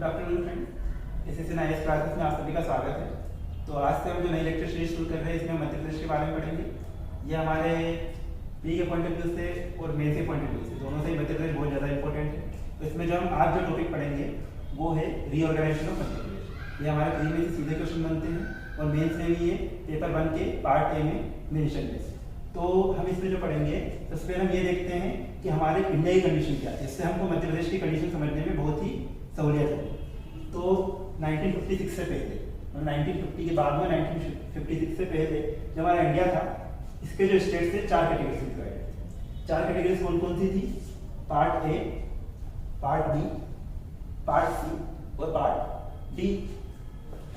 Good afternoon friend, SSC IAS classes में आप सभी का स्वागत है। तो आज से हम जो नई लेक्चर सीरीज शुरू कर रहे हैं इसमें मध्य प्रदेश के बारे में पढ़ेंगे। ये हमारे प्री के पॉइंट ऑफ व्यू से और मेन के पॉइंट ऑफ व्यू से दोनों से ही मध्य प्रदेश बहुत ज़्यादा इंपॉर्टेंट है। तो इसमें जो हम आज जो टॉपिक पढ़ेंगे वो है रीऑर्गेनाइजेशन ऑफ मध्य प्रदेश। ये हमारे प्री में से सीधे क्वेश्चन बनते हैं और मेन्स में भी ये पेपर 1 के पार्ट ए में मेंशन है। तो हम इसमें जो पढ़ेंगे सबसे पहले हम ये देखते हैं कि हमारे इंडिया की कंडीशन क्या है, इससे हमको मध्य प्रदेश की कंडीशन समझने में बहुत ही सहूलियत होगी। तो 1956 से पहले और 1950 के बाद में 1956 से पहले जब हमारा इंडिया था, इसके जो स्टेट थे 4 कैटेगरी से डिवाइड थे। 4 कैटेगरी कौन कौन सी थी? Part A, part B, part C और पार्ट डी।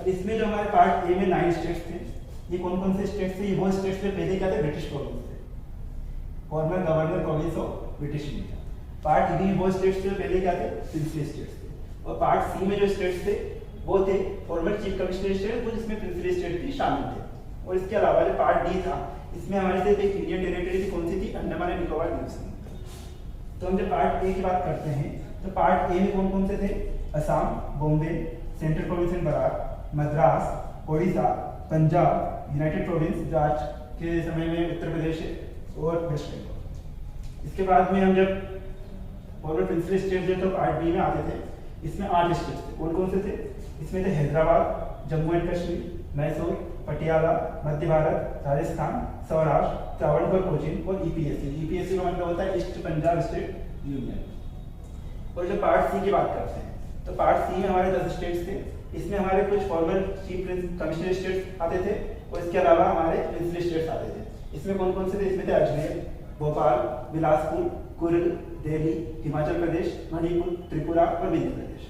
अब इसमें जो हमारे पार्ट ए में 9 स्टेट्स थे, ये कौन कौन से स्टेट्स थे? ये वो स्टेट्स थे पहले क्या थे? ब्रिटिश प्रोविंस थे, former governor province of British India. Part B वो स्टेट्स थे पहले क्या थे? प्रिंसली स्टेट्स थे। और पार्ट सी में जो स्टेट्स थे वो थे फॉर्मर चीफ कमिश्नर स्टेट, वो जिसमें प्रिंसली स्टेट भी शामिल थे। और इसके अलावा जो पार्ट डी था, इसमें हमारे सिर्फ एक इंडियन टेरिटरी थी, कौन सी थी? अंडमान एंड निकोबार द्वीप समूह। तो हम जब पार्ट ए की बात करते हैं तो पार्ट ए में कौन कौन से थे? Assam, Bombay, central province and Barak, Madras, Odisha, Punjab, united province जो आज के समय में उत्तर प्रदेश है, और वेस्ट बंगाल। इसके बाद में हम जब फॉर्मर प्रिंसली स्टेट जो तो पार्ट बी में आते थे, इसमें 8 स्टेट्स थे। कौन कौन से थे? इसमें थे हैदराबाद, जम्मू एंड कश्मीर, मैसूर, पटियाला, मध्य भारत, राजस्थान, सौराष्ट्र, त्रावणकोर, कोचीन और ईपीएससी। ईपीएससी का मतलब होता है ईस्ट पंजाब स्टेट यूनियन। और जब पार्ट सी की बात करते हैं तो पार्ट सी में हमारे 10 स्टेट्स थे। इसमें हमारे कुछ फॉर्मर चीफ कमिश्नर स्टेट्स आते थे और इसके अलावा हमारे प्रिंसली स्टेट्स आते थे। इसमें कौन कौन से थे? इसमें थे अजमेर, भोपाल, बिलासपुर, कुर्ग, दिल्ली, हिमाचल प्रदेश, मणिपुर, त्रिपुरा और मध्य प्रदेश।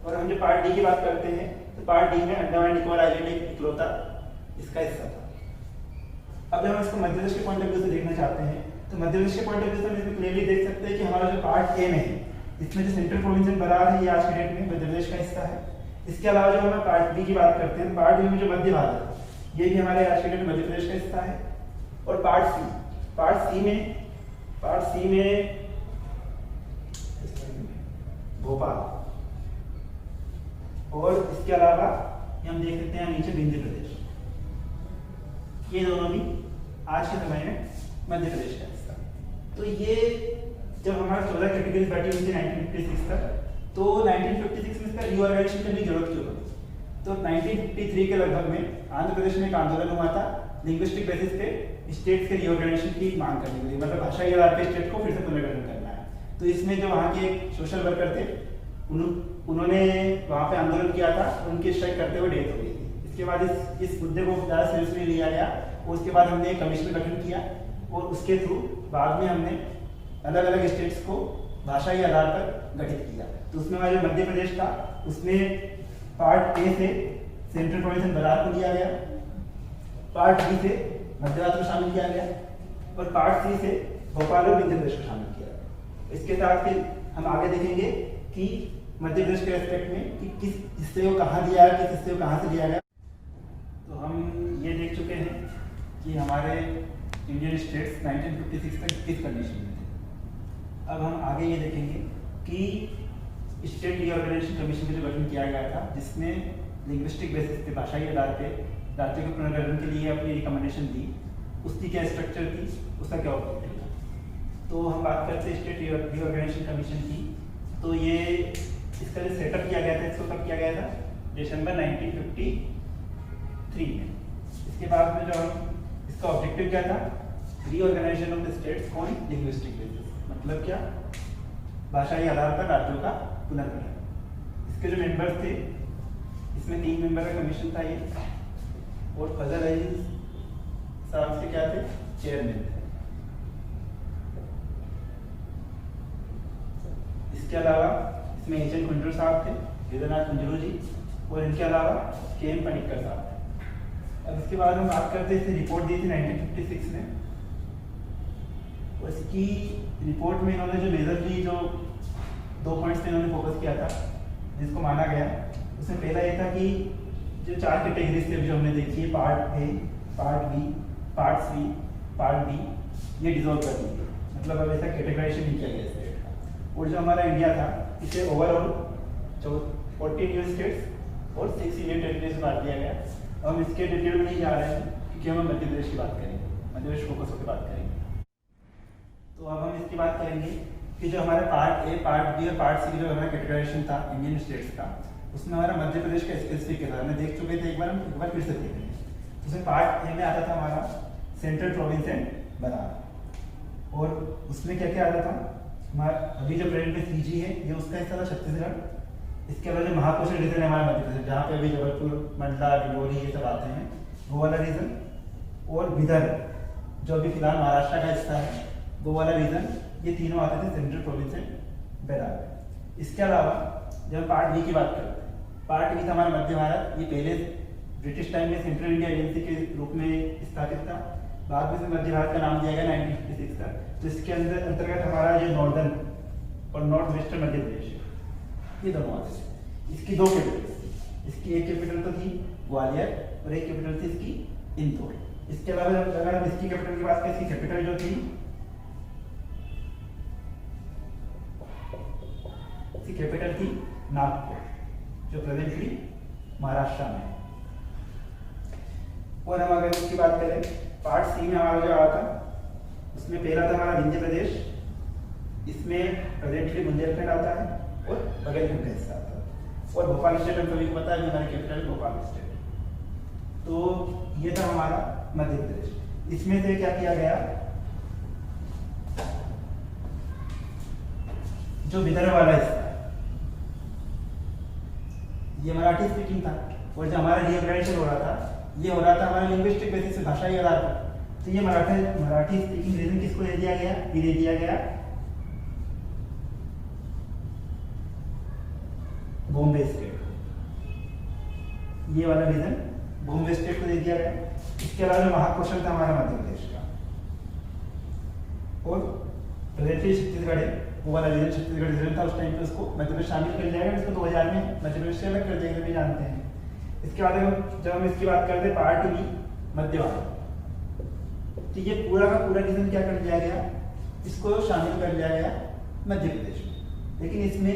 और हम जो पार्ट डी की बात करते हैं तो पार्ट डी में अंडमान एंड निकोबार आइलैंड एक इकलौता इसका हिस्सा था। अब जब हम इसको मध्य प्रदेश के पॉइंट ऑफ व्यू से देखना चाहते हैं तो मध्य प्रदेश के पॉइंट ऑफ व्यू से हम इसमें क्लियरली देख सकते हैं कि हमारा जो पार्ट ए में है, इसमें जो सेंट्रल प्रोविंस एंड बरार है, ये आज के डेट में मध्य प्रदेश का हिस्सा है। इसके अलावा जब हम पार्ट बी की बात करते हैं, पार्ट बी में जो मध्य भारत है, ये भी हमारे आज के डेट में मध्य प्रदेश का हिस्सा है। और पार्ट सी में भोपाल, और इसके अलावा हम देख सकते हैं नीचे विंध्य प्रदेश। ये दोनों भी आज के समय में मध्य प्रदेश का हिस्सा। तो ये जब हमारे 14 कैटेगरी बैठी हुई थी 1956 तक, तो 1956 में इसका रीऑर्गेनाइजेशन करने की जरूरत क्यों पड़ी? तो 1953 के लगभग में आंध्र प्रदेश में एक आंदोलन हुआ था लिंग्विस्टिक बेसिस पे स्टेट्स के रीऑर्गेनाइजेशन की मांग करने के लिए, मतलब भाषाई आधार पे स्टेट को फिर से पुनर्गठन करना है। तो इसमें जो वहाँ के एक सोशल वर्कर थे, उन्होंने वहाँ पे आंदोलन किया था, उनकी स्ट्राइक करते हुए डेथ हो गई थी। इसके बाद इस मुद्दे को ज़्यादा सीरियसली लिया गया और उसके बाद हमने एक कमीशन गठन किया और उसके थ्रू बाद में हमने अलग अलग स्टेट्स को भाषाई आधार पर गठित किया। तो उसमें हमारा जो मध्य प्रदेश था उसमें पार्ट ए से सेंट्रल प्रोविंस एंड बरार को लिया गया, पार्ट बी से मध्य भारत को शामिल किया गया और पार्ट सी से भोपाल और विंध्य प्रदेश को शामिल किया गया। इसके साथ फिर हम आगे देखेंगे कि मध्य प्रदेश के रेस्पेक्ट में कि किस हिस्से को कहाँ दिया गया, किस हिस्से को कहाँ से लिया गया। तो हम ये देख चुके हैं कि हमारे इंडियन स्टेट्स 1956 तक किस कंडीशन में थे। अब हम आगे ये देखेंगे कि स्टेट रीऑर्गेनाइजेशन कमीशन का जो गठन किया गया था, जिसने लिंग्विस्टिक बेसिस पे भाषाई आधार पे राज्य के पुनर्गठन के लिए अपनी रिकमेंडेशन दी, उसकी क्या स्ट्रक्चर थी, उसका क्या ऑब्जेक्टिव था। तो हम बात करते हैं स्टेट रीऑर्गेनाइजेशन कमीशन की। तो ये इसका जो सेटअप किया गया था, इसको कब किया गया था? दिसंबर 1953 में। इसके बाद में जो हम इसका ऑब्जेक्टिव क्या था? Reorganisation of the states on linguistic basis, मतलब क्या? भाषाई आधार पर राज्यों का पुनर्गठन। इसके जो मेंबर्स थे, इसमें 3 मेंबर का कमीशन था ये, और फजल अजीज साहब से क्या थे? चेयरमैन थे। इसके अलावा इसमें एच एन कुंजरू साहब थे, वेदनाथ कुंजरू जी, और इनके अलावा के एम पनिक्कर साहब थे। अब इसके बाद हम बात करते हैं, इसने रिपोर्ट दी थी 1956 में, और इसकी रिपोर्ट में इन्होंने जो मेजरली जो 2 पॉइंट्स पे इन्होंने फोकस किया था जिसको माना गया, उसमें पहला ये था कि जो 4 कैटेगरीज थे जो हमने देखी है, part A, part B, part C, part D, ये डिसॉल्व कर दी गई, मतलब अब ऐसा कैटेगराइजेशन नहीं किया गया स्टेट का। और जो हमारा इंडिया था, इसे ओवरऑल 14 न्यू स्टेट्स और 6 यूनियन टेरिटरीज में बांट दिया गया। अब हम इसके डिटेल में नहीं जा रहे हैं क्योंकि हम मध्य प्रदेश की बात करेंगे, मध्य प्रदेश फोकस होकर बात करेंगे। तो अब हम इसकी बात करेंगे कि जो हमारे पार्ट ए, पार्ट बी और पार्ट सी की जो हमारा कैटेगराइजेशन था इंडियन स्टेट्स का, उसमें हमारा मध्य प्रदेश का स्पेसिफिक था, हमने देख चुके थे एक बार, हम एक बार फिर से देखेंगे। उसमें पार्ट ए में आता था हमारा सेंट्रल प्रोविंस एंड बरार, और उसमें क्या क्या आता था हमारा, अभी जो प्रेजेंट में सीजी है ये उसका हिस्सा था छत्तीसगढ़। इसके अलावा जो महाकोशल रीजन है हमारा मध्य प्रदेश, जहाँ पे अभी जबलपुर, मंडला, डिंडोरी ये सब आते हैं, वो वाला रीजन, और विदर्भ जो अभी फिलहाल महाराष्ट्र का हिस्सा है वो वाला रीजन, ये तीनों आते थे सेंट्रल प्रोविंस एंड बरार। इसके अलावा जब पार्ट बी की बात करते हैं, पार्ट बी था हमारा मध्य भारत, ये पहले ब्रिटिश टाइम में सेंट्रल इंडिया एजेंसी के रूप में स्थापित था, बाद में मध्य भारत का नाम दिया गया 1956 का। तो इसके अंतर्गत हमारा जो नॉर्दर्न और नॉर्थ वेस्टर्न मध्य प्रदेश है, ये दोनों आते थे। इसकी दो कैपिटल, इसकी एक कैपिटल तो थी ग्वालियर और एक कैपिटल थी इसकी इंदौर। इसके अलावा अगर हम इसकी कैपिटल की बात करें, इसकी कैपिटल जो थी, इसकी कैपिटल थी नागपुर, जो प्रेजेंटली महाराष्ट्र में है। और हम अगर इसकी बात करें, पार्ट सी में हमारा जो आया था, उसमें पहला था हमारा विंध्य प्रदेश, इसमें प्रेजेंटली बुंदेलखंड आता है और बघेलखंड का हिस्सा आता है, और भोपाल स्टेट हम सभी को पता है कि हमारी कैपिटल भोपाल स्टेट। तो ये था हमारा मध्य प्रदेश। इसमें से क्या किया गया, जो विदर्भ वाला हिस्सा ये मराठी स्पीकिंग था, और जो हमारा रीऑर्गेनाइजेशन हो रहा था ये हो रहा था हमारे लिंग्विस्टिक बेसिस पे, भाषाई आधार पर। तो ये मराठी स्पीकिंग रीजन किसको दे दिया गया, ये दे दिया गया बॉम्बे स्टेट, ये वाला रीजन बॉम्बे स्टेट को दे दिया गया। इसके अलावा जो महाकोशल था हमारा मध्य प्रदेश का, और प्रेजेंटली छत्तीसगढ़ है, वो वाला रीजन छत्तीसगढ़ रीजन था उस टाइम पे, उसको मध्य प्रदेश शामिल कर लिया गया। इसको 2000 में मध्य प्रदेश से अलग कर दिया गया, जानते हैं। इसके बाद जब हम इसकी बात करते हैं पार्ट बी मध्य भारत, तो ये पूरा का पूरा रीजन क्या कर दिया गया, इसको शामिल कर लिया गया मध्य प्रदेश में। लेकिन इसमें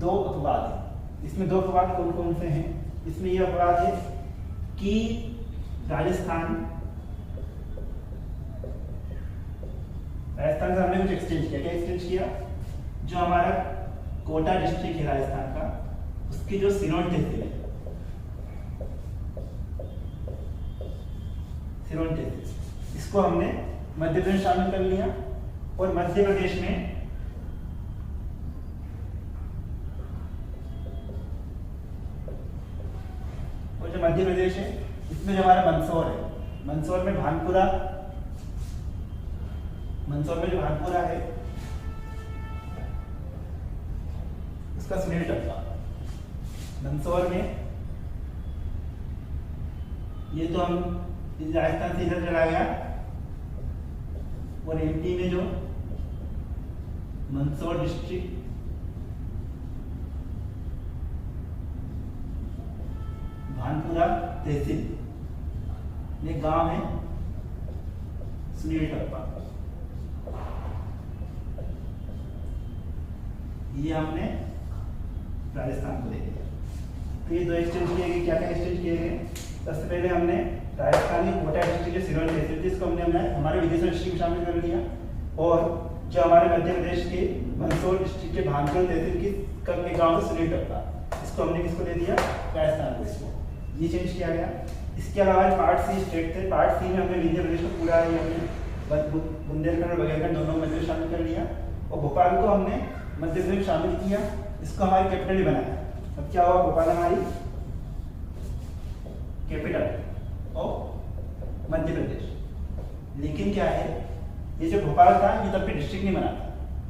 दो अपवाद हैं। इसमें दो अपवाद कौन कौन से हैं? इसमें यह अपवाद है कि राजस्थान से हमने कुछ एक्सचेंज किया। क्या एक्सचेंज किया? जो हमारा कोटा डिस्ट्रिक्ट है राजस्थान का, उसकी जो सिरोन तहसील है, सिरोन तहसील, इसको हमने मध्य प्रदेश शामिल कर लिया। और मध्य प्रदेश में और जो मध्य प्रदेश है, इसमें जो हमारा मंदसौर है, मंदसौर में भानपुरा, मंदसौर में जो भानपुरा है उसका सुनील टप्पा, मंदसौर में ये तो हम राजस्थान से इधर चला गया। और एमपी में जो मंदसौर डिस्ट्रिक्ट, भानपुरा तहसील में गांव है सुनील टप्पा, ये हमने राजस्थान को दे दिया। तो ये दो एक्सचेंज किए गए। क्या क्या एक्सचेंज किए गए? सबसे पहले हमने राजस्थान की कोटा डिस्ट्रिक्ट के सिरोन तहसील, जिसको हमने हमारे विदिशा डिस्ट्रिक्ट में शामिल कर लिया। और जो हमारे मध्य प्रदेश के मंदसौर डिस्ट्रिक्ट के भानपुर तहसील के गांव से सुनील टप्पा, इसको हमने किसको दे दिया? राजस्थान को। इसको ये चेंज किया गया। इसके अलावा पार्ट सी स्टेट थे, पार्ट सी में हमने विंध्य प्रदेश को पूरा हमने बुंदेलखंड और बघेलखंड दोनों मध्य शामिल कर लिया, और भोपाल को हमने मध्य प्रदेश शामिल किया। इसको हमारी कैपिटल ही बनाया। अब क्या हुआ? भोपाल हमारी कैपिटल ऑफ मध्य प्रदेश। लेकिन क्या है, ये जो भोपाल था ये तब भी डिस्ट्रिक्ट नहीं बना था,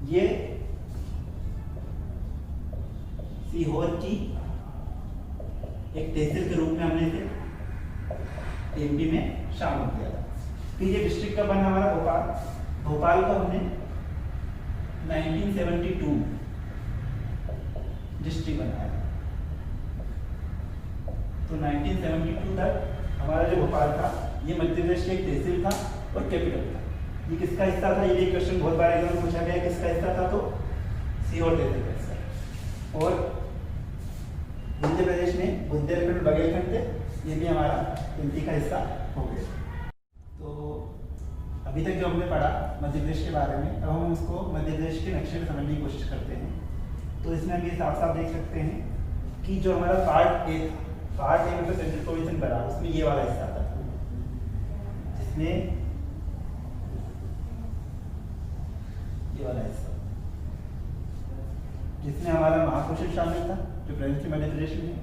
ये सीहोर की एक तहसील के रूप में हमने इसे एमपी में शामिल किया था। फिर ये डिस्ट्रिक्ट का बना हमारा भोपाल। भोपाल को हमने 1972 डिस्ट्रिक्ट बनाया। तो 1972 तक हमारा जो भोपाल था ये मध्य प्रदेश की एक तहसील था और कैपिटल था। ये किसका हिस्सा था? ये क्वेश्चन बहुत बार एग्जाम में पूछा गया, किसका हिस्सा था? तो सीहोर तहसील का हिस्सा। और विंध्य प्रदेश में बुंदेलखंड और बघेलखंड थे, ये भी हमारा गिनती का हिस्सा हो गया। तो अभी तक जो हमने पढ़ा मध्य प्रदेश के बारे में, अब हम उसको मध्य प्रदेश के नक्शे में समझने की कोशिश करते हैं। तो इसमें हम ये साफ साफ देख सकते हैं कि जो हमारा पार्ट ए मतलब सेंट्रल प्रोविंस बना, उसमें ये वाला हिस्सा था, जिसमें ये वाला हिस्सा, जिसमें हमारा महाकौशल शामिल था जो प्रेजेंटली मध्य प्रदेश में है।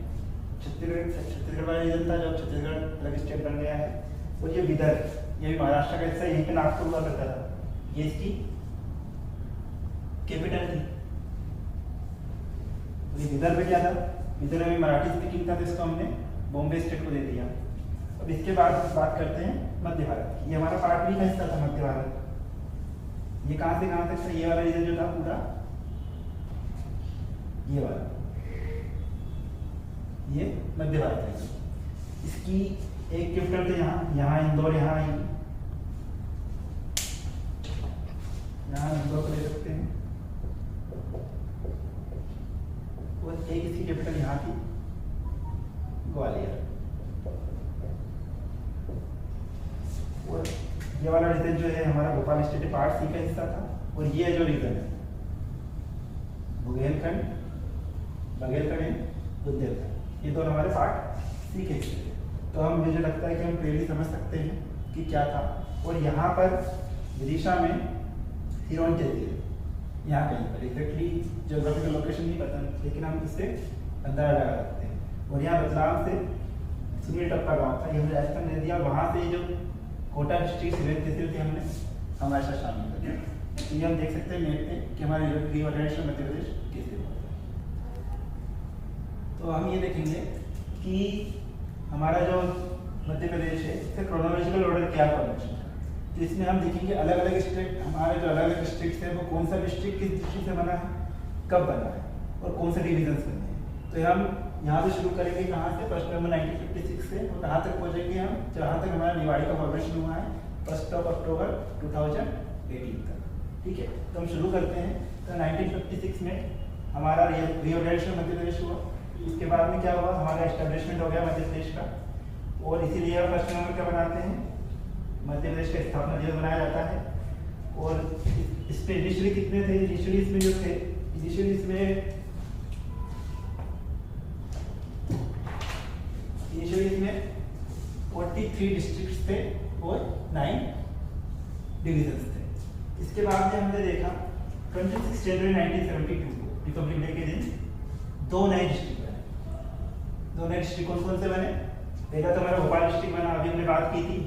छत्तीसगढ़ वाला रीजन था जो छत्तीसगढ़ अलग स्टेट बन गया है। और ये विदर्भ, ये भी महाराष्ट्र का हिस्सा, यहीं पे नागपुर हुआ करता था, ये इसकी कैपिटल थी। ये विदर्भ क्या था, विदर्भ में मराठी स्पीकिंग था, तो इसको हमने बॉम्बे स्टेट को दे दिया। अब इसके बाद बात करते हैं मध्य भारत की। ये हमारा पार्ट बी का हिस्सा था मध्य भारत। ये कहां से कहां तक था, ये वाला रीजन जो था पूरा, ये वाला, ये मध्य भारत है। इसकी एक कैपिटल थे यहाँ इंदौर, यहाँ इंदौर को ले सकते हैं, और एक इसकी कैपिटल यहाँ थी ग्वालियर। और ये वाला रीजन जो है हमारा भोपाल स्टेट पार्ट सी का हिस्सा था। और ये जो रीजन है बुंदेलखंड, बुंदेलखंड, ये दोनों हमारे पार्ट सी के हिस्से थे। तो हम, मुझे लगता है कि हम क्लियरली समझ सकते हैं कि क्या था। और यहाँ पर विदिशा में हिरोन कहती है, यहाँ कहीं पर एग्जैक्टली ज्योग्राफिकल लोकेशन नहीं पता, लेकिन हम इससे अंदाजा लगा सकते हैं। और यहाँ बदलाव से सुनील टप्पा गाँव था, ये हमने राजस्थान दे दिया। और वहाँ से जो कोटा डिस्ट्रिक्ट सिविल तहसील थी, हमने हमारे साथ शामिल कर दिया। तो ये हम देख सकते हैं मैप पे कि हमारे रीऑर्गेनाइजेशन मध्य प्रदेश कैसे हुआ। तो हम ये देखेंगे कि हमारा जो मध्य प्रदेश है इसका क्रोनोलॉजिकल ऑर्डर क्या फॉर्मेशन है। तो इसमें हम देखेंगे अलग अलग स्टेट, हमारे जो अलग अलग डिस्ट्रिक्ट है वो कौन सा डिस्ट्रिक्ट किस डिस्ट्रिक्ट से बना है, कब बना है, और कौन से डिविजन बने हैं। तो हम यहाँ से शुरू करेंगे, कहाँ से, 1 नवंबर 1956 से, और कहाँ तक पहुँचेंगे हम, जहाँ तक हमारा निवाड़ी का फॉर्मेशन हुआ है 1 अक्टूबर 2018 तक। ठीक है, तो हम शुरू करते हैं। तो 1956 में हमारा रीऑर्गेनाइजेशन मध्य प्रदेश हुआ। इसके बाद में क्या हुआ, हमारा एस्टेब्लिशमेंट हो गया मध्य प्रदेश का। और इसीलिए हम 1 नवंबर क्या बनाते हैं, मध्य प्रदेश का स्थापना दिवस बनाया जाता है। और इस पे इनिशियली कितने थे, इनिशियली इसमें जो थे, इनिशियली इसमें 43 डिस्ट्रिक्ट्स थे और 9 डिविजन्स थे। इसके बाद में हमने देखा 26 जनवरी 1972 को रिपब्लिक डे के दिन 2 नए डिस्ट्रिक्ट बने। 2 नए डिस्ट्रिक्ट कौन कौन से बने, पहला तो हमारा भोपाल डिस्ट्रिक्ट बना, अभी हमने बात की थी।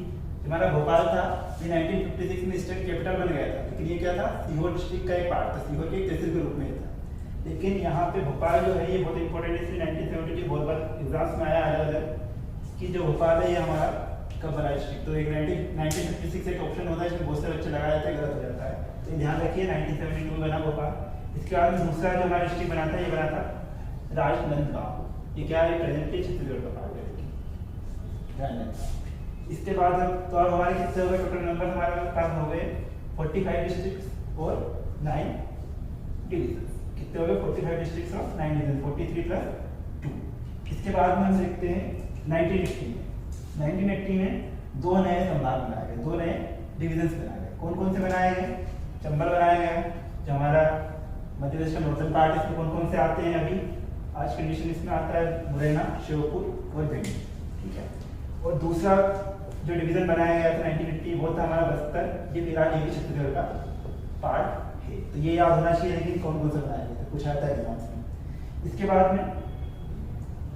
हमारा भोपाल था, ये 1956 में स्टेट कैपिटल बन गया था, लेकिन ये क्या था, सीहोर डिस्ट्रिक्ट का एक पार्ट था, सीहोर के एक तहसील के रूप में था। लेकिन यहाँ पे भोपाल जो है ये बहुत इंपॉर्टेंट है, इसलिए 1972 बहुत बार एग्जाम्स में आया अलग कि जो भोपाल है ये हमारा कब बना डिस्ट्रिक्ट। तो एक 1956 एक ऑप्शन होता है, इसमें बहुत से बच्चे लगा जाते हैं, गलत हो जाता है, तो ध्यान रखिए 1972 में बना भोपाल। इसके बाद दूसरा जो हमारा डिस्ट्रिक्ट बना था, ये बना था राजनांदगांव। ये क्या है, प्रेजेंटली छत्तीसगढ़ का पार्ट है राजनांदगांव। इसके बाद तो अब हमारे कितने हो गए, टोटल नंबर हमारे पास हो गए 45 डिस्ट्रिक्ट और 9 डिविजन। कितने हो गए, 45 डिस्ट्रिक्ट और 9 डिविजन, 43 + 2। इसके बाद में हम देखते हैं 1980 में 2 नए संभाग बनाए गए, 2 नए डिविजन्स बनाए गए। कौन कौन से बनाए गए, चंबल बनाया गया, जो हमारा मध्य प्रदेश का नॉर्थन पार्ट है, इसमें कौन कौन से आते हैं, अभी आज कंडीशन इसमें आता है मुरैना, श्योपुर और भिंड। ठीक है, और दूसरा जो डिवीजन बनाया गया था 1980 वो था हमारा बस्तर, ये फिलहाल ये भी छत्तीसगढ़ का पार्ट है। तो ये याद होना चाहिए, लेकिन कौन कौन सा बनाया गया था, कुछ आता है एग्जाम्स में। इसके बाद में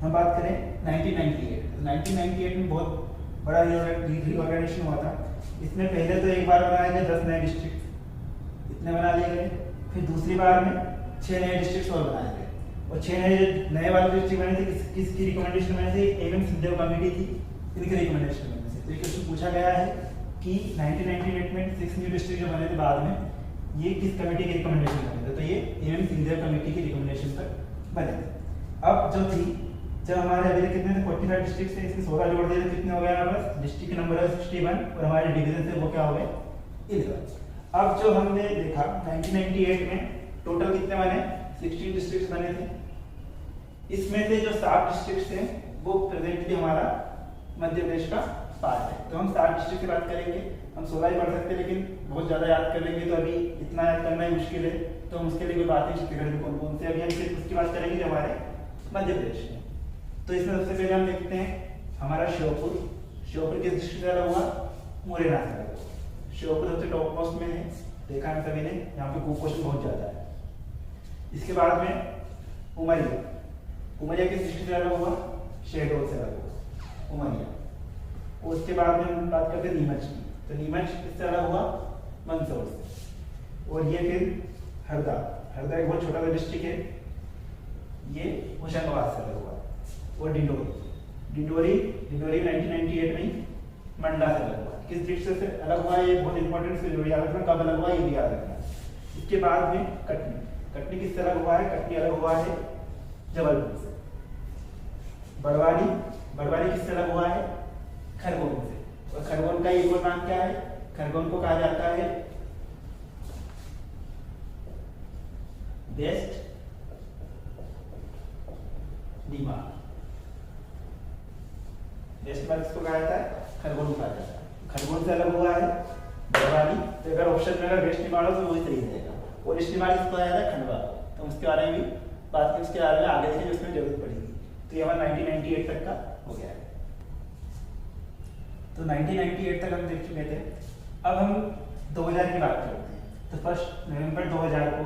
हम बात करें 1998 में बहुत बड़ा रीऑर्गेनाइजेशन हुआ था। इसमें पहले तो एक बार बनाया गया 10 नए डिस्ट्रिक्ट, इतने बना लिए गए। फिर दूसरी बार में 6 नए डिस्ट्रिक्ट और बनाए गए, और 6 नए वाले डिस्ट्रिक्ट बने थे, किसकी रिकमेंडेशन बने थे, एवं सिंधेव कमेटी थी, इनके रिकमेंडेशन बने थे। तो ये क्वेश्चन पूछा गया है कि 1998 में 6 न्यू डिस्ट्रिक्ट जो बने थे बाद में, ये किस कमेटी के रिकमेंडेशन बने थे, तो ये एवं सिंधेव कमेटी के रिकमेंडेशन पर बने थे। अब जो थी, जब हमारे अभी कितने थे 45 डिस्ट्रिक्ट से, इसके 16 जोड़ दिए तो कितने हो गए हमारे पास, डिस्ट्रिक्ट नंबर है 61 और हमारे डिवीजन थे वो क्या हो गए 11। अब जो हमने देखा 1998 में टोटल कितने बने, 16 डिस्ट्रिक्ट बने थे, इसमें से जो 7 डिस्ट्रिक्ट हैं वो प्रेजेंटली हमारा मध्य प्रदेश का पार्ट है। तो हम 7 डिस्ट्रिक्ट की बात करेंगे। हम 16 ही पढ़ सकते हैं, लेकिन बहुत ज़्यादा याद कर लेंगे तो अभी इतना याद करना ही मुश्किल है, तो हम उसके लिए कोई बात नहीं। छत्तीसगढ़ में कौन कौन से, अभी हम सिर्फ उसकी बात करेंगे जो हमारे मध्य प्रदेश में। तो इसमें सबसे पहले हम देखते हैं हमारा श्योपुर। श्योपुर किस डिस्ट्रिक्ट से अलग हुआ? मुरैना से अलग हुआ। श्योपुर सबसे टॉप मोस्ट में है, देखा है सभी ने, यहाँ पे क्वेश्चन बहुत ज़्यादा है। इसके बाद में उमरिया। उमरिया किस डिस्ट्रिक्ट से अलग हुआ? शहडोल से अलग हुआ उमरिया। और उसके बाद में हम बात करते हैं नीमच की। तो नीमच किससे अलग हुआ? मंदसौर से। और ये फिर हरदा। हरदा एक बहुत छोटा सा डिस्ट्रिक्ट है, ये होशंगाबाद से अलग हुआ। और डिंडोरी 1998 में मंडला से अलग हुआ। किस डिस्ट्रिक्ट से अलग हुआ? ये बहुत इंपॉर्टेंट से जरूर याद रखना, कब अलग हुआ ये भी याद रखना। इसके बाद में कटनी किससे अलग हुआ है? कटनी अलग हुआ है जबलपुर से। बड़वानी किससे अलग हुआ है? खरगोन से। और खरगोन का एक और नाम क्या है? खरगोन को कहा जाता है वेस्ट दिमाग। वेस्ट दिमाग किसको कहा जाता है? खरगोन को कहा जाता है। खरगोन से अलग हुआ है बड़वानी। तो अगर ऑप्शन में अगर वेस्ट दिमाग हो तो वही सही रहेगा। और ईस्ट दिमाग किसको कहा जाता है? खंडवा। तो उसके बारे में भी बात की, उसके बारे में आगे देखेंगे, उसमें जरूरत पड़ेगी। तो ये हमारा 1998 तक का हो गया है। तो 1998 तक हम देख चुके थे। अब हम 2000 की बात करते हैं। तो 1 नवंबर 2000 को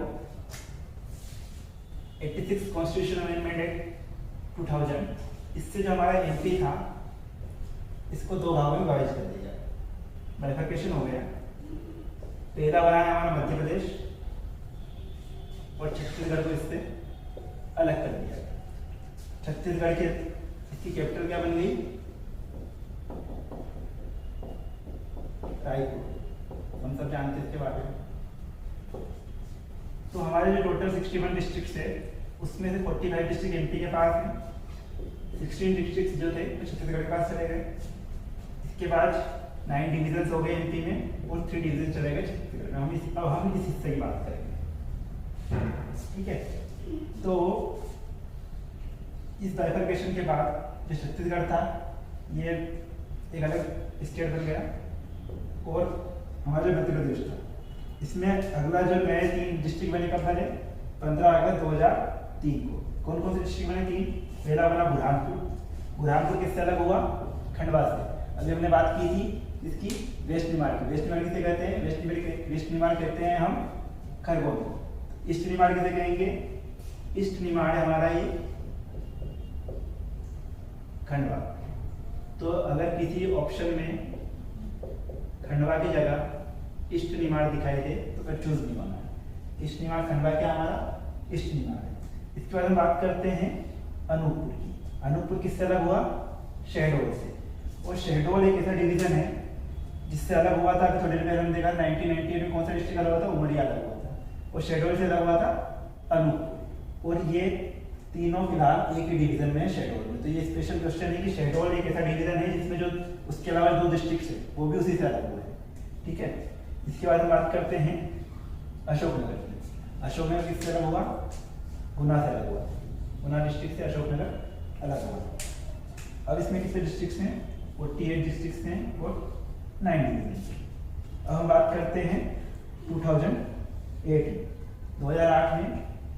86 कॉन्स्टिट्यूशन अमेंडमेंट एक्ट 2000, इससे जो हमारा एमपी था इसको 2 भागों में विभाजित कर दिया, बाइफरकेशन हो गया। पहला बना है हमारा मध्य प्रदेश और छत्तीसगढ़ को इससे अलग कर दिया। छत्तीसगढ़ के इसकी कैपिटल क्या बन गई? रायपुर। हम सब जानते हैं इसके बारे में। तो हमारे जो टोटल 61 डिस्ट्रिक्ट है उसमें से 45 डिस्ट्रिक्ट एमपी के पास हैं। 16 डिस्ट्रिक्ट जो थे वो छत्तीसगढ़ के पास चले गए। इसके बाद 9 डिविजन्स हो गए एमपी में और 3 डिवीजन चले गए छत्तीसगढ़ में। अब हम इस हिस्से की बात करेंगे, ठीक है। तो इस बाइफरकेशन के बाद जो छत्तीसगढ़ था ये एक अलग स्टेट बन गया और हमारा जो मध्य प्रदेश था इसमें अगला जो नए 3 डिस्ट्रिक्ट बने कब बने? 15 अगस्त 2003 को। कौन कौन से डिस्ट्रिक्ट बने? 3। पहला बना बुरहानपुर किससे अलग हुआ? खंडवा से। अभी हमने बात की थी इसकी वेस्ट निमाड़ की। वेस्ट निमाड़ किसे कहते हैं? वेस्ट निमाड़ कहते हैं हम खरगोन को। ईस्ट निमाड़ किसे कहेंगे? ईस्ट निमाड़ है हमारा ये खंडवा। तो अगर किसी ऑप्शन में खंडवा की जगह ईस्ट निमाड़ दिखाई दे तो फिर चूज नहीं होना है। ईस्ट निमाड़ खंडवा क्या हमारा? ईस्ट निमाड़ है। इसके बाद हम बात करते हैं अनूपपुर की। अनूपपुर किससे अलग हुआ? शहडोल से। और शहडोल एक ऐसा डिवीजन है जिससे अलग हुआ था। अभी थोड़ी देर पहले हमने देखा 1998 में कौन सा डिस्ट्रिक्ट अलग हुआ था? उमरिया अलग हुआ था। और शहडोल से अलग हुआ था अनूपपुर। और ये तीनों फिलहाल एक ही डिवीजन में है शहडोल में। तो ये स्पेशल क्वेश्चन है कि शहडोल एक ऐसा डिवीजन है जिसमें जो उसके अलावा 2 डिस्ट्रिक्ट है वो भी उसी से अलग हुए हैं, ठीक है। इसके बाद हम बात करते हैं अशोकनगर की। अशोकनगर किससे अलग हुआ? गुना से अलग हुआ। गुना डिस्ट्रिक्ट से अशोकनगर अलग हुआ। अब इसमें कितने डिस्ट्रिक्ट हैं? 48 डिस्ट्रिक्ट हैं और 9 डिवीजन। अब हम बात करते हैं 2008 में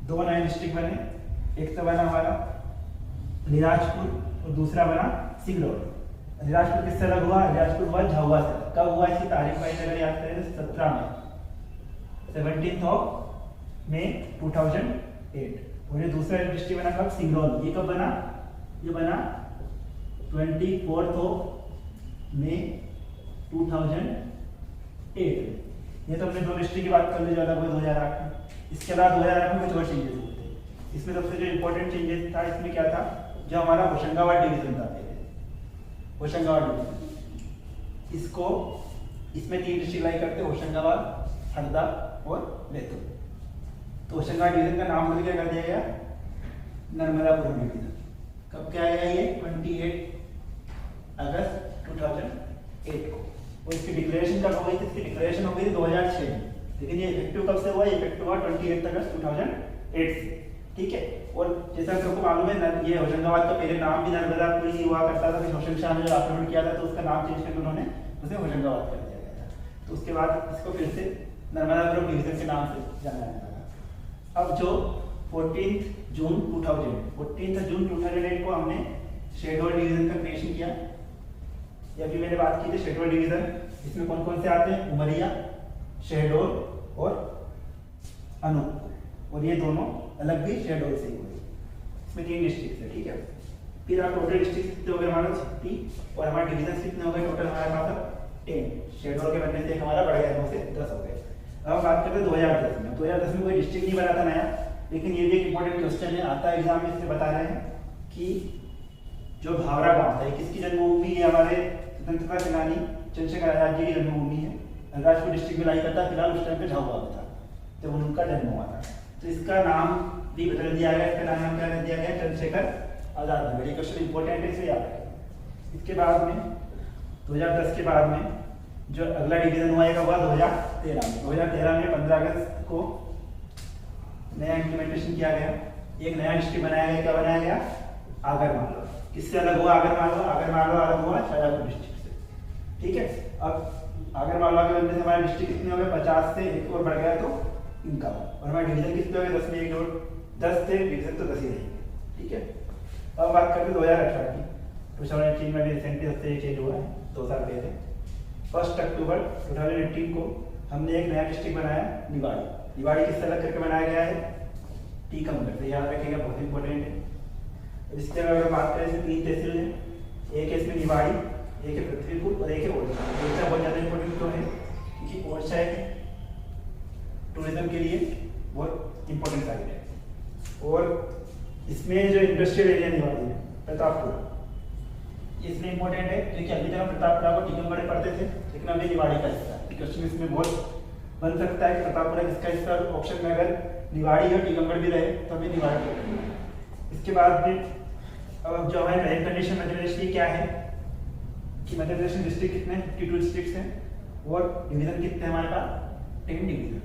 2 नए डिस्ट्रिक्ट बने। एक तो बना हमारा अलीराजपुर और दूसरा बना सिगरौली। अलीराजपुर किससे अलग हुआ? अलीराजपुर हुआ झाबुआ से। कब हुआ? इसकी तारीख वाइज अगर याद करें तो 17 में 17 मई 2008। और ये दूसरा डिस्ट्रिक्ट बना कब? सिगरौली। ये कब बना? ये बना 24 मई 2008। ये तो हमने 2 डिस्ट्रिक्ट की बात कर ली जो अलग हुए 2008 में। इसके बाद 2008 में कुछ और चेंजेस हुए थे। इसमें सबसे जो इम्पोर्टेंट चेंजेस था इसमें क्या था? जो हमारा होशंगाबाद डिवीजन था पहले, होशंगाबाद डिवीजन, इसको इसमें 3 डिस्ट्रिक्ट लाई करते, होशंगाबाद, हरदा और बैतूल। तो होशंगाबाद डिवीजन का नाम बदल क्या कर दिया गया? नर्मदापुरम डिवीजन। कब क्या आया? ये 28 अगस्त 2008 को। और इसकी डिक्लेरेशन कब हो गई थी? इसकी डिक्लेरेशन हो गई थी 2006 में। लेकिन ये इफेक्टिव कब से हुआ? ये इफेक्टिव हुआ 28 अगस्त 2008 से। ठीक है। और जैसा सबको मालूम है ये होशंगाबाद का पहले नाम भी नर्मदापुर ही हुआ करता था, फिर होशंग शाह ने जब आक्रमण किया था तो उसका नाम चेंज करके उन्होंने उसे होशंगाबाद कर दिया गया था। तो उसके बाद इसको फिर से नर्मदापुरम डिवीजन के नाम से जाना जाता था। अब जो 14 जून 2008 को हमने शेडोल डिवीजन का क्रिएशन किया। या फिर मैंने बात की थी शेडोल डिवीजन, इसमें कौन कौन से आते हैं, उमरिया, शहडोल और अनूपपुर, और ये दोनों अलग भी शहडोल से हुए। इसमें 3 डिस्ट्रिक्ट है, ठीक है। फिर आप टोटल डिस्ट्रिक्ट कितने हो गए हमारे 36, और हमारे डिवीजन कितने हो गए टोटल हमारे पास 10। शहडोल के बनने से एक हमारा बढ़ गया 9 से 10 हो गए। अब हम बात करते हैं 2010 में। 2010 में कोई डिस्ट्रिक्ट नहीं बना था नया, लेकिन ये भी एक इंपॉर्टेंट क्वेश्चन है, आता है एग्जाम में। इससे बता रहे हैं कि जो भावरा गांव था, किसकी जन्मभूमि है, हमारे स्वतंत्रता सेनानी चंद्रशेखर आजाद जी की जन्मभूमि है। अलीराजपुर डिस्ट्रिक्ट में लाई करता, फिलहाल उस टाइम पे झाबुआ में था जब उनका जन्म हुआ था। तो इसका नाम भी बदल दिया गया, इसका नाम क्या कर दिया गया, चंद्रशेखर आजाद नगर। ये क्वेश्चन इंपॉर्टेंट है, इसे याद रखें। इसके बाद में 2010 के बाद में जो अगला डिवीजन हुआ हुआ 2013 में 15 अगस्त को नया इम्प्लीमेंटेशन किया गया। एक नया डिस्ट्रिक्ट बनाया गया, क्या बनाया गया, आगरमालवा। किससे अलग हुआ आगरमालवा अलग हुआ शाजापुर डिस्ट्रिक्ट से, ठीक है। अब आगरमालवा के बनने से हमारे डिस्ट्रिक्ट कितने हो गए, 50 से एक और बढ़ गया तो इनका, और हमारे डिवीजन कितने हो गए, 10 में एक जोड़ 10 थे, डिवीजन तो 10 ही रहेंगे, ठीक है। अब बात करते हैं 2018 की। 2018 में भी रिसेंटली सबसे चेंज हुआ है, 2 साल पहले 1 अक्टूबर 2018 को हमने एक नया डिस्ट्रिक्ट बनाया, निवाड़ी किससे अलग करके बनाया गया है, टीकमगढ़ से, याद रखिएगा, बहुत इंपॉर्टेंट है। इसके अगर बात करें इसमें 3 तहसील है, एक है इसमें निवाड़ी, एक है पृथ्वीपुर और एक है ओरछा। ओरछा बहुत ज़्यादा इंपॉर्टेंट क्यों है, क्योंकि ओरछा एक टूरिज्म के लिए बहुत इंपॉर्टेंट साइट है। और इसमें जो इंडस्ट्रियल एरिया निवाड़ी है, प्रतापपुरा, इसमें इंपॉर्टेंट है क्योंकि अभी तक हम प्रतापपुरा को टीकमगढ़ पढ़ते थे, लेकिन अभी निवाड़ी का हिस्सा है। क्वेश्चन इसमें बहुत बन सकता है कि प्रतापपुरा किसका हिस्सा, ऑप्शन में अगर निवाड़ी और टीकमगढ़ भी रहे तो हमें निवाड़ी पढ़ेंगे। इसके बाद में अब जो हमारे मेन कंडीशन मध्य प्रदेश की क्या है कि मध्य प्रदेश में डिस्ट्रिक्ट कितने 52 डिस्ट्रिक्ट हैं और डिवीजन कितने हमारे पास 10 डिवीजन,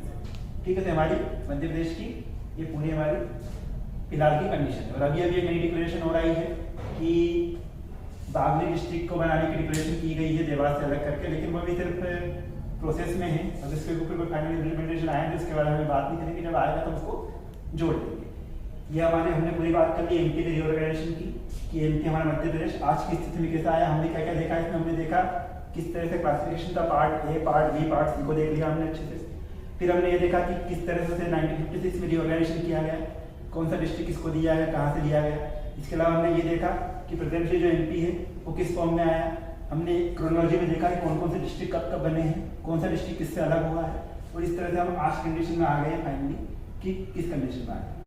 ठीक है। तो हमारी मध्य प्रदेश की ये पूरी हमारी फिलहाल की कंडीशन है। और अभी एक नई डिक्लेरेशन हो रही है कि बागली डिस्ट्रिक्ट को बनाने की डिक्लेरेशन की गई है देवास से अलग करके, लेकिन वो भी सिर्फ प्रोसेस में है। अब इसके ऊपर कोई फाइनल इम्प्लीमेंटेशन आया तो इसके बारे में बात नहीं करेंगे, जब आएगा तो उसको जोड़ देंगे। ये हमने पूरी बात कर ली एमपी के रिओर्गेनाइजेशन की कि एमपी हमारा मध्य प्रदेश आज की स्थिति में कैसा आया। हमने क्या क्या देखा इसमें, हमने देखा किस तरह से क्लासिफिकेशन था, part A, part B, part C को देख लिया हमने अच्छे से। फिर हमने ये देखा कि किस तरह से 1956 में रिओर्गेनाइजेशन किया गया, कौन सा डिस्ट्रिक्ट किसको दिया गया, कहाँ से दिया गया। इसके अलावा हमने ये देखा कि प्रेजेंटली जो एमपी है वो किस फॉर्म में आया। हमने क्रोनोलॉजी में देखा कि कौन कौन से डिस्ट्रिक्ट कब कब बने हैं, कौन सा डिस्ट्रिक्ट किससे अलग हुआ है। और इस तरह से हम आज कंडीशन में आ गए हैं फाइनली कि किस कंडीशन में आ गए।